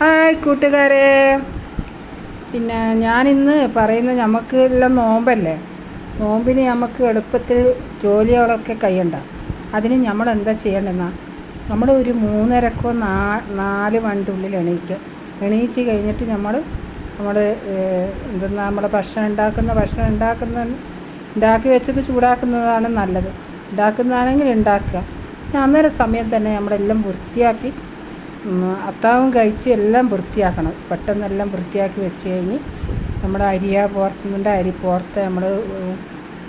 Hi കൂട്ടുകാരെ. പിന്നെ ഞാനിന്ന് പറയുന്നത് നമുക്ക് എല്ലാം നോമ്പല്ലേ, നോമ്പിന് നമുക്ക് എളുപ്പത്തിൽ ജോലികളൊക്കെ കഴിയണ്ട. അതിന് നമ്മൾ എന്താ ചെയ്യേണ്ടതെന്നാൽ നമ്മൾ ഒരു 3:30 4 മണിൻ്റെ ഉള്ളിൽ എണീച്ച് കഴിഞ്ഞിട്ട് നമ്മൾ നമ്മളെ ഭക്ഷണം ഉണ്ടാക്കി വെച്ചത് ചൂടാക്കുന്നതാണ് നല്ലത്. ഉണ്ടാക്കുന്നതാണെങ്കിൽ ഉണ്ടാക്കുക. അന്നേരം സമയം തന്നെ നമ്മളെല്ലാം വൃത്തിയാക്കി അത്താവും കഴിച്ച് എല്ലാം വൃത്തിയാക്കണം. പെട്ടെന്നെല്ലാം വൃത്തിയാക്കി വെച്ച് കഴിഞ്ഞ് നമ്മുടെ അരി പോർത്ത് നമ്മൾ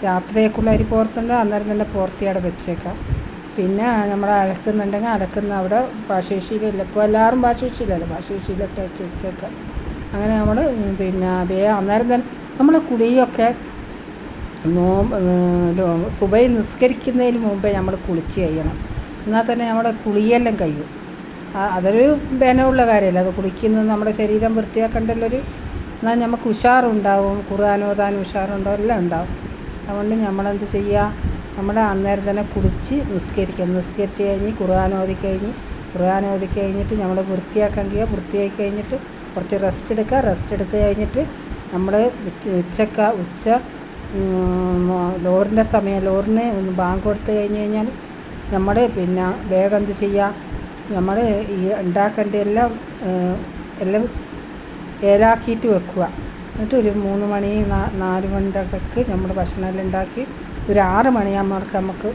രാത്രിയേക്കുള്ള അരി പോർത്തുണ്ട്, അന്നേരം തന്നെ പോർത്തി അവിടെ വെച്ചേക്കാം. പിന്നെ നമ്മൾ അലക്കുന്നുണ്ടെങ്കിൽ അലക്കുന്ന അവിടെ വാഷിംഗ് മെഷീനില്ല, ഇപ്പോൾ എല്ലാവരും വാഷിംഗ് മെഷീനിലൊക്കെ വെച്ചേക്കാം. അങ്ങനെ നമ്മൾ അന്നേരം തന്നെ നമ്മൾ കുളിയൊക്കെ സുബഹി നിസ്കരിക്കുന്നതിന് മുമ്പേ നമ്മൾ കുളിച്ച് കഴിയണം. എന്നാൽ തന്നെ നമ്മുടെ കുളിയെല്ലാം കഴിയും. അതൊരു ബലമുള്ള കാര്യമല്ല, അത് കുളിക്കുന്നത് നമ്മുടെ ശരീരം വൃത്തിയാക്കേണ്ടല്ലൊരു. എന്നാൽ നമുക്ക് ഉഷാറുണ്ടാവും, ഖുർആൻ ഓതാൻ ഉഷാറുണ്ടാവും, എല്ലാം ഉണ്ടാവും. അതുകൊണ്ട് നമ്മളെന്ത് ചെയ്യുക, നമ്മുടെ അന്നേരം തന്നെ കുളിച്ച് നിസ്കരിച്ച് കഴിഞ്ഞ് ഖുർആൻ ഓതി കഴിഞ്ഞിട്ട് നമ്മൾ വൃത്തിയാക്കി കഴിഞ്ഞിട്ട് കുറച്ച് റെസ്റ്റ് എടുത്ത് കഴിഞ്ഞിട്ട് നമ്മൾ ഉച്ച ലോറിൻ്റെ സമയം, ലോറിന് ബാങ്ക് കൊടുത്ത് കഴിഞ്ഞാൽ നമ്മൾ വേഗം എന്ത് ചെയ്യുക, നമ്മൾ ഈ ഉണ്ടാക്കേണ്ട എല്ലാം ഏലാക്കിയിട്ട് വെക്കുക. എന്നിട്ട് ഒരു 3 മണി 4 മണിൻ്റെ ഇടയ്ക്ക് നമ്മൾ ഭക്ഷണമെല്ലാം ഉണ്ടാക്കി ഒരു 6 മണിയാകുമ്പോൾ നമുക്ക്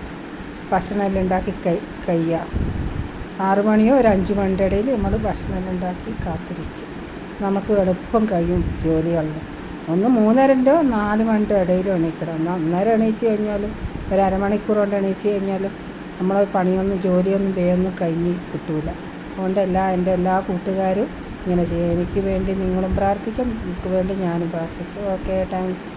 ഭക്ഷണമെല്ലാം ഉണ്ടാക്കി കഴിയുക. 6 മണിയോ ഒരു 5 മണിൻ്റെ ഇടയിൽ നമ്മൾ ഭക്ഷണമെല്ലാം ഉണ്ടാക്കി കാത്തിരിക്കും. നമുക്ക് എളുപ്പം കഴിയും ജോലികളിൽ. ഒന്ന് 3:30 4 മണിൻ്റെ ഇടയിൽ എണീക്കണം. അന്നേരം എണീച്ച് കഴിഞ്ഞാലും ഒരു അരമണിക്കൂർ കൊണ്ട് എണീച്ച് കഴിഞ്ഞാലും നമ്മളെ ജോലിയൊന്നും വേഗമൊന്നും കഴിഞ്ഞ് കിട്ടൂല. അതുകൊണ്ട് എൻ്റെ എല്ലാ കൂട്ടുകാരും ഇങ്ങനെ ചെയ്യും. എനിക്ക് വേണ്ടി നിങ്ങളും പ്രാർത്ഥിക്കും, എനിക്ക് വേണ്ടി ഞാനും പ്രാർത്ഥിക്കും. Okay, thanks.